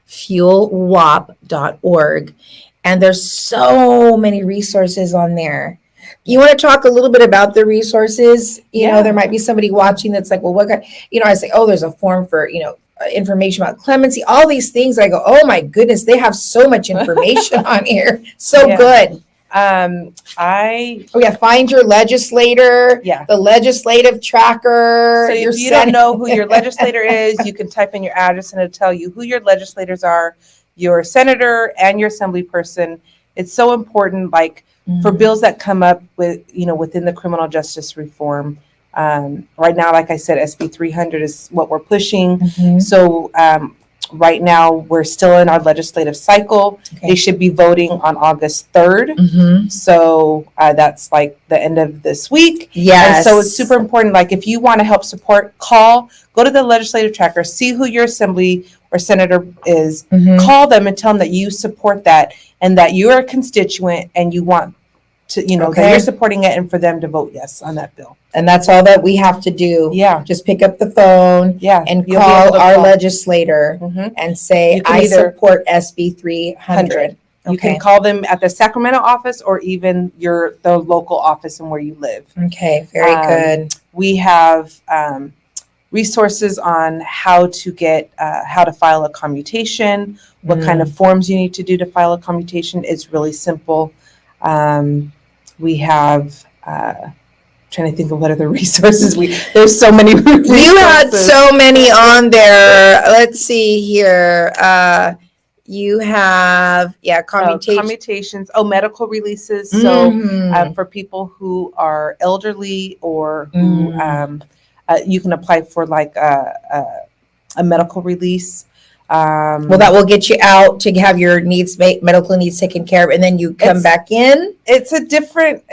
Fuelwap.org. And there's so many resources on there. You want to talk a little bit about the resources? There might be somebody watching that's like, well, what kind, I say, oh, there's a form for, information about clemency, all these things. I go, oh my goodness, they have so much information on here. So good. Find your legislator. Yeah. The legislative tracker. So if you don't know who your legislator is, you can type in your address and it'll tell you who your legislators are, your senator and your assembly person. It's so important, for bills that come up within the criminal justice reform. Right now, like I said, SB 300 is what we're pushing. Mm-hmm. So right now, we're still in our legislative cycle. Okay. They should be voting on August 3rd. Mm-hmm. So that's like the end of this week. Yes. And so it's super important. If you want to help support, go to the legislative tracker, see who your assembly or senator is, call them and tell them that you support that and that you're a constituent and you want to, that you're supporting it and for them to vote yes on that bill. And that's all that we have to do. Yeah. Just pick up the phone and call our legislator and say, I support SB 300. You can call them at the Sacramento office or even the local office and where you live. Okay, very good. We have resources on how to file a commutation, what kind of forms you need to do to file a commutation. It's really simple. We have trying to think of what other resources there's so many resources. You had so many on there. Let's see here. You have commutations, medical releases. So for people who are elderly or who you can apply for a medical release. That will get you out to have your medical needs taken care of, and then you come back in. It's a different.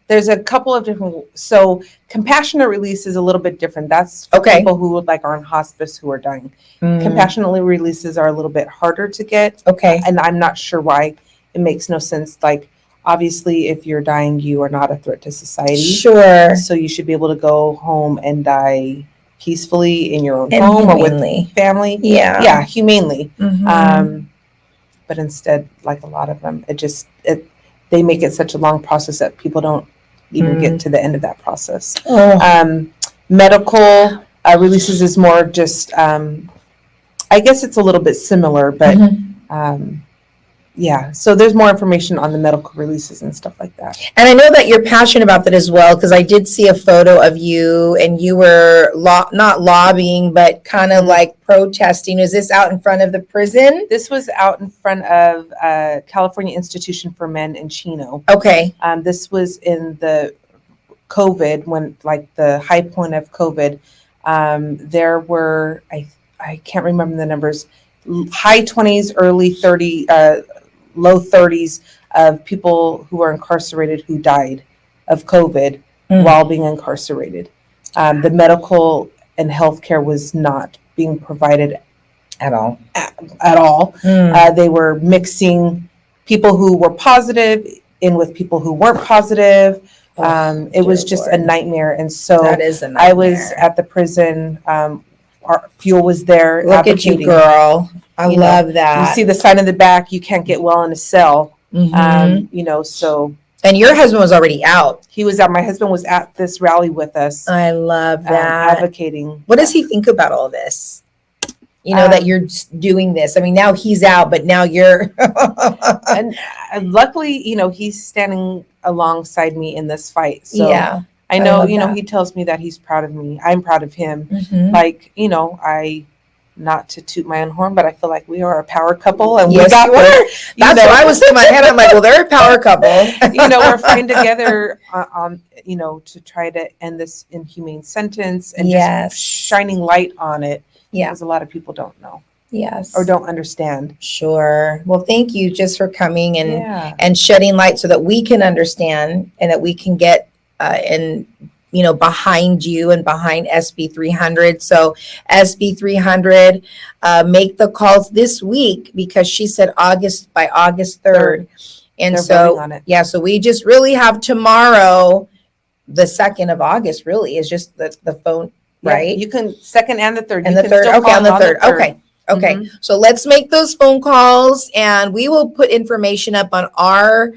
There's a couple of different. So compassionate release is a little bit different. That's for Okay. people who like are on hospice who are dying. Mm, Compassionate releases are a little bit harder to get, okay. and I'm not sure why. It makes no sense. Like, obviously, if you're dying, you are not a threat to society. Sure. So you should be able to go home and die peacefully in your own And home or humanely. with family. Yeah. Yeah, humanely. Mhm. But instead, like a lot of them, they make it such a long process that people don't even get to the end of that process. Oh. Medical releases is more just, I guess it's a little bit similar, but yeah. So there's more information on the medical releases and stuff like that. And I know that you're passionate about that as well, because I did see a photo of you and you were not lobbying, but kind of like protesting. Was this out in front of the prison? This was out in front of California Institution for Men in Chino. Okay. This was in the COVID, when like the high point of COVID. There were, I can't remember the numbers, high 20s, early 30, low 30s of people who were incarcerated who died of COVID while being incarcerated. The medical and healthcare was not being provided At all. At all. They were mixing people who were positive in with people who weren't positive. It was just a nightmare. And so That is a nightmare. I was at the prison. Our fuel was there. Look at you, girl. I love that. You see the sign in the back, you can't get well in a cell. So. And your husband was already out. He was out. My husband was at this rally with us. I love that. Advocating. What does he think about all this? That you're doing this. I mean, now he's out, but now you're. and luckily, he's standing alongside me in this fight. So yeah. I know, he tells me that he's proud of me. I'm proud of him. Like, not to toot my own horn, but I feel like we are a power couple, and yes, we got this. That's what I was in my head. I'm like, well, they're a power couple. We're fighting together on, to try to end this inhumane sentence and just shining light on it. Yeah. Because a lot of people don't know. Yes. Or don't understand. Sure. Well, thank you just for coming and shedding light so that we can understand and that we can get behind you and behind SB 300. So SB 300, make the calls this week, because she said by August 3rd. And they're so, on it. yeah, so we just really have tomorrow, the 2nd of August, really is just the phone. Right. You can 2nd and the 3rd. And the 3rd. Okay, on the 3rd. Okay. So let's make those phone calls, and we will put information up on our,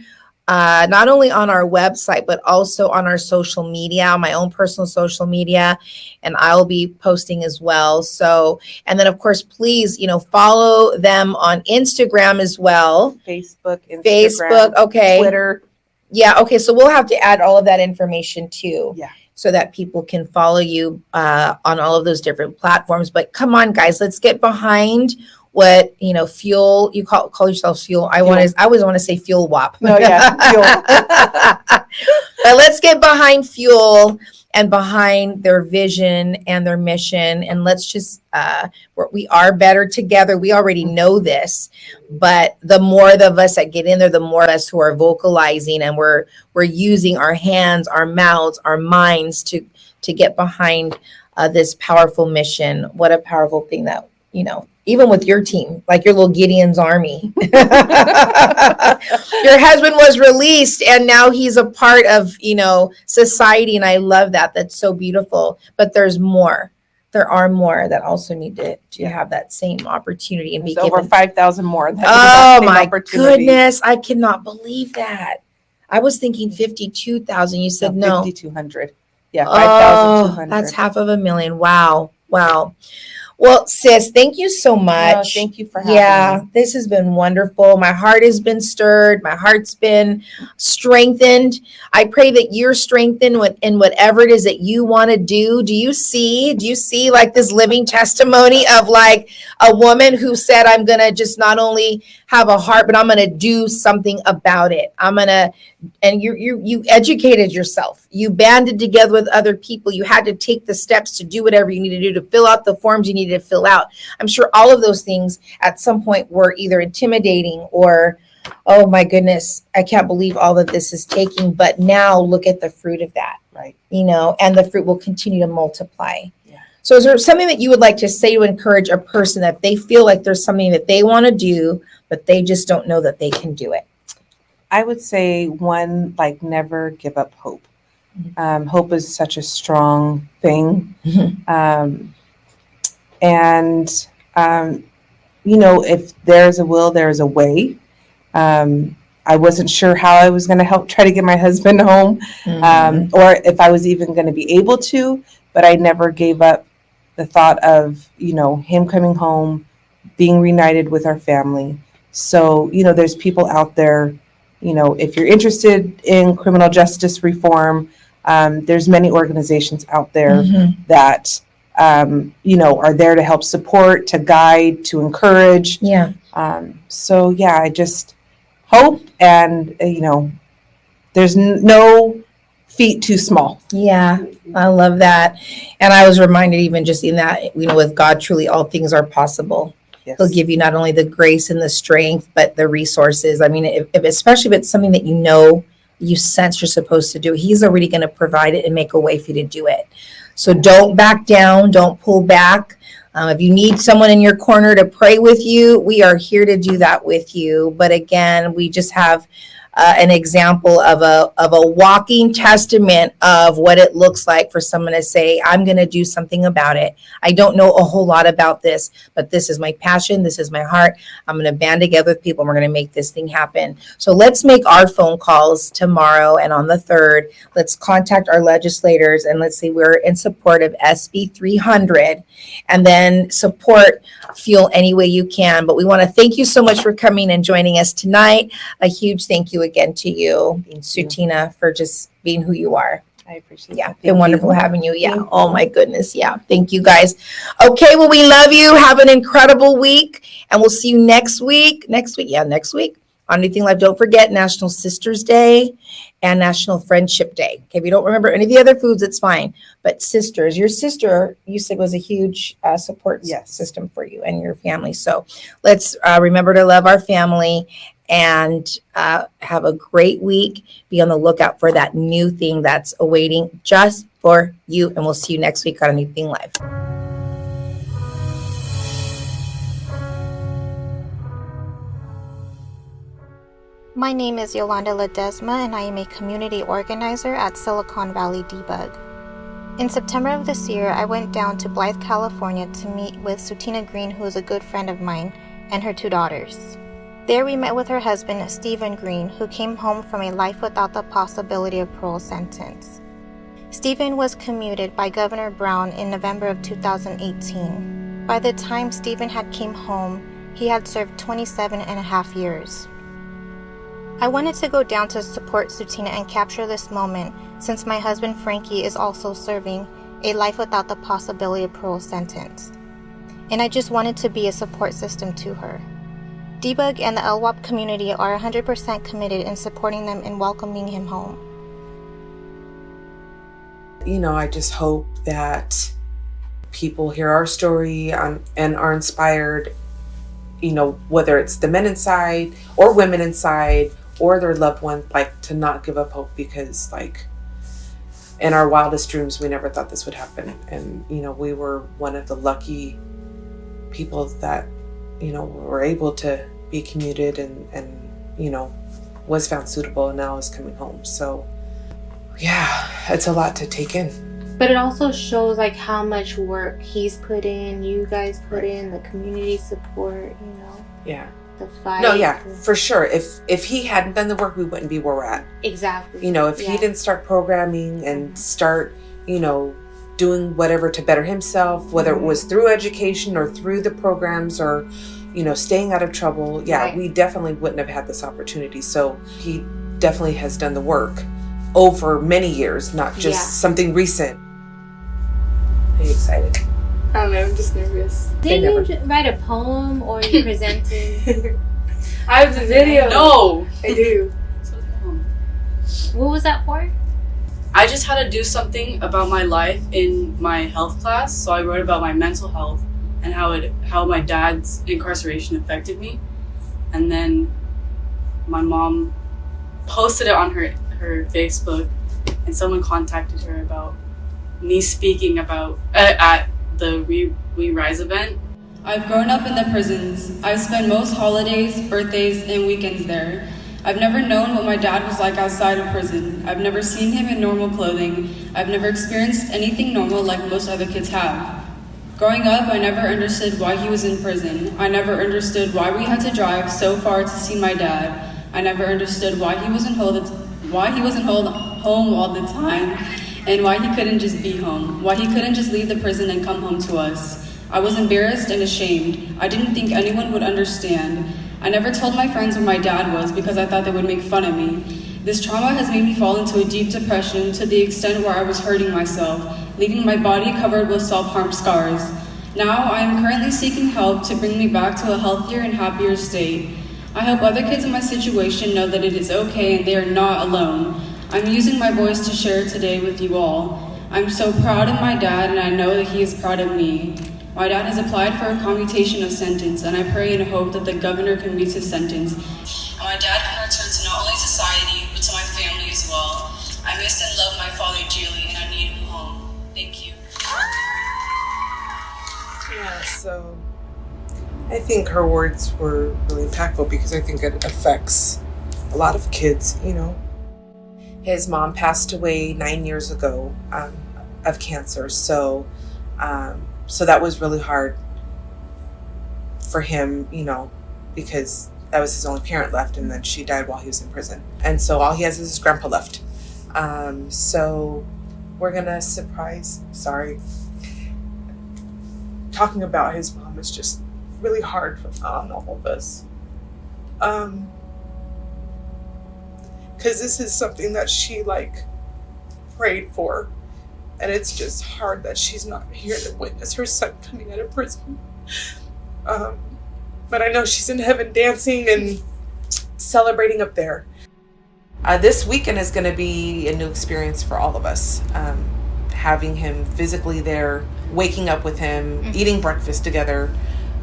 not only on our website, but also on our social media, my own personal social media, and I'll be posting as well. So, and then of course, please, follow them on Instagram as well. Facebook, Instagram, okay. Twitter. Yeah. Okay. So we'll have to add all of that information too. Yeah. So that people can follow you on all of those different platforms. But come on, guys, let's get behind what fuel. You call yourself fuel. I always want to say fuel WAP. No, yeah, fuel. But let's get behind fuel and behind their vision and their mission, and let's just we are better together. We already know this, but the more of us that get in there, the more of us who are vocalizing, and we're using our hands, our mouths, our minds to get behind this powerful mission. What a powerful thing that even with your team, like your little Gideon's army. Your husband was released and now he's a part of, society. And I love that. That's so beautiful. But there's more. There are more that also need to have that same opportunity and There's be over given. 5,000 more. Oh my goodness. I cannot believe that. I was thinking 52,000. You said no. 5,200. Yeah, 5,200. That's 500,000. Wow. Well, sis, thank you so much. No, thank you for having me. This has been wonderful. My heart has been stirred. My heart's been strengthened. I pray that you're strengthened in whatever it is that you want to do. Do you see like this living testimony of like a woman who said, I'm going to just not only have a heart, but I'm going to do something about it. And you educated yourself. You banded together with other people. You had to take the steps to do whatever you needed to do, to fill out the forms you needed to fill out. I'm sure all of those things at some point were either intimidating or Oh my goodness. I can't believe all that this is taking, but now look at the fruit of that, Right. and the fruit will continue to multiply. Yeah. So is there something that you would like to say to encourage a person that they feel like there's something that they want to do, but they just don't know that they can do it? I would say one, like, never give up hope. Hope is such a strong thing. And if there's a will, there's a way. I wasn't sure how I was going to help try to get my husband home, or if I was even going to be able to, but I never gave up the thought of, him coming home, being reunited with our family. So, there's people out there, if you're interested in criminal justice reform, there's many organizations out there that, are there to help support, to guide, to encourage. Yeah. I just hope, and there's no feat too small. Yeah, I love that. And I was reminded, even just in that, with God, truly all things are possible. Yes. He'll give you not only the grace and the strength, but the resources. I mean, especially if it's something that you sense you're supposed to do, he's already going to provide it and make a way for you to do it. So don't back down, don't pull back. If you need someone in your corner to pray with you, we are here to do that with you. But again, we just have an example of a walking testament of what it looks like for someone to say, I'm going to do something about it. I don't know a whole lot about this, but this is my passion. This is my heart. I'm going to band together with people and we're going to make this thing happen. So let's make our phone calls tomorrow and on the 3rd. Let's contact our legislators and let's say we're in support of SB 300 and then support Fuel any way you can. But we want to thank you so much for coming and joining us tonight. A huge thank you again to you, Sutina, for just being who you are. I appreciate Yeah, that. been Thank wonderful you. having you. Yeah. Thank you. Oh my goodness. Yeah. Thank you guys. Okay, well, we love you. Have an incredible week. And we'll see you next week. Next week on Anything Live. Don't forget National Sisters Day and National Friendship Day. Okay, if you don't remember any of the other foods, it's fine. But sisters, your sister, you said, was a huge support system for you and your family. So let's remember to love our family and have a great week. Be on the lookout for that new thing that's awaiting just for you. And we'll see you next week on Anything Live. My name is Yolanda Ledesma and I am a community organizer at Silicon Valley Debug. In September of this year, I went down to Blythe, California to meet with Sutina Greene, who is a good friend of mine, and her 2 daughters. There we met with her husband, Stephen Greene, who came home from a life without the possibility of parole sentence. Stephen was commuted by Governor Brown in November of 2018. By the time Stephen had came home, he had served 27 and a half years. I wanted to go down to support Sutina and capture this moment since my husband Frankie is also serving a life without the possibility of parole sentence. And I just wanted to be a support system to her. Debug and the LWAP community are 100% committed in supporting them and welcoming him home. I just hope that people hear our story and are inspired, whether it's the men inside or women inside or their loved one, to not give up hope, because in our wildest dreams, we never thought this would happen. And, we were one of the lucky people that, were able to be commuted and was found suitable and now is coming home. So yeah, it's a lot to take in. But it also shows how much work he's put in, you guys put in, the community support, Yeah. The fight. No, yeah, for sure. If he hadn't done the work, we wouldn't be where we're at. Exactly. If he didn't start programming and start, doing whatever to better himself, whether it was through education or through the programs or, staying out of trouble, we definitely wouldn't have had this opportunity. So he definitely has done the work over many years, not just something recent. Are you excited? I don't know, I'm just nervous. Didn't you write a poem or you presented? I have the video. No! I do. What was that for? I just had to do something about my life in my health class, so I wrote about my mental health and how my dad's incarceration affected me. And then my mom posted it on her Facebook, and someone contacted her about me speaking about at the We Rise event. I've grown up in the prisons. I've spent most holidays, birthdays, and weekends there. I've never known what my dad was like outside of prison. I've never seen him in normal clothing. I've never experienced anything normal like most other kids have. Growing up, I never understood why he was in prison. I never understood why we had to drive so far to see my dad. I never understood why he wasn't home all the time, and why he couldn't just be home. Why he couldn't just leave the prison and come home to us. I was embarrassed and ashamed. I didn't think anyone would understand. I never told my friends where my dad was because I thought they would make fun of me. This trauma has made me fall into a deep depression to the extent where I was hurting myself, leaving my body covered with self-harm scars. Now I am currently seeking help to bring me back to a healthier and happier state. I hope other kids in my situation know that it is okay and they are not alone. I'm using my voice to share today with you all. I'm so proud of my dad, and I know that he is proud of me. My dad has applied for a commutation of sentence, and I pray and hope that the governor commutes his sentence. And my dad can return to not only society, but to my family as well. I miss and love my father dearly, and I need him home. Thank you. Yeah, so I think her words were really impactful because I think it affects a lot of kids, you know. His mom passed away 9 years ago of cancer, so that was really hard for him, you know, because that was his only parent left, and then she died while he was in prison. And so all he has is his grandpa left. So we're gonna talking about his mom is just really hard on all of us. Because this is something that she prayed for. And it's just hard that she's not here to witness her son coming out of prison. But I know she's in heaven dancing and celebrating up there. This weekend is going to be a new experience for all of us. Having him physically there, waking up with him, eating breakfast together.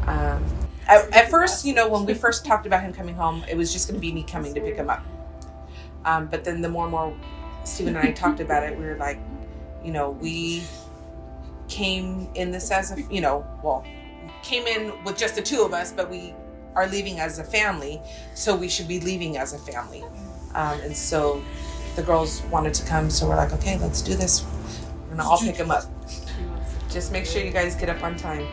At first, you know, when we first talked about him coming home, it was just going to be me coming to pick him up. But then the more and more Stephen and I talked about it, we were like, you know, we came in this as came in with just the two of us, but we are leaving as a family, so we should be leaving as a family. And so the girls wanted to come, so we're like, okay, let's do this. We're gonna all pick him up. Just make sure you guys get up on time.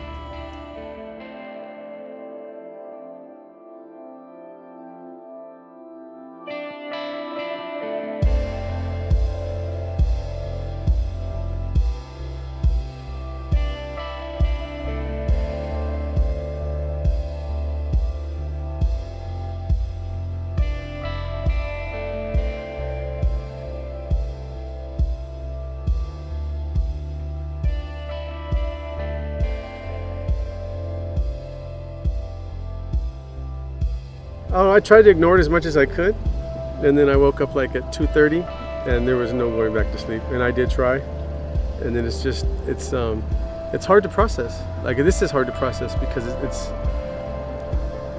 I tried to ignore it as much as I could, and then I woke up like at 2:30, and there was no going back to sleep. And I did try, and then it's hard to process. Like, this is hard to process because it's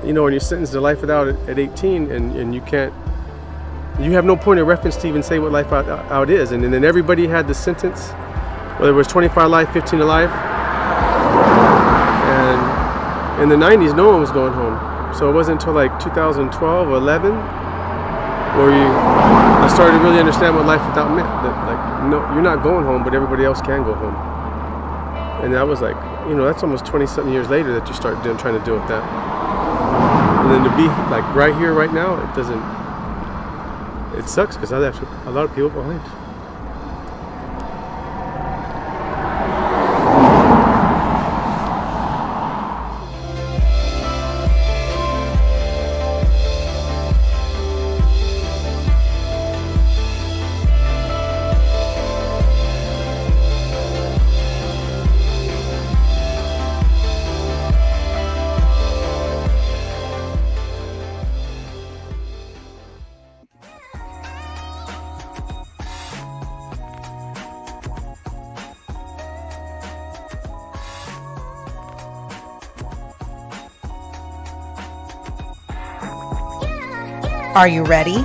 you know, when you're sentenced to life without at 18, and you have no point of reference to even say what life out is. And then everybody had the sentence, whether it was 25 life, 15 to life, and in the 90s, no one was going home. So it wasn't until like 2012 or 11 where I started to really understand what life without meant. That, like, no, you're not going home, but everybody else can go home. And that was like, you know, that's almost 20-something years later that you start trying to deal with that. And then to be like right here, right now, it sucks because I left a lot of people behind. Are you ready?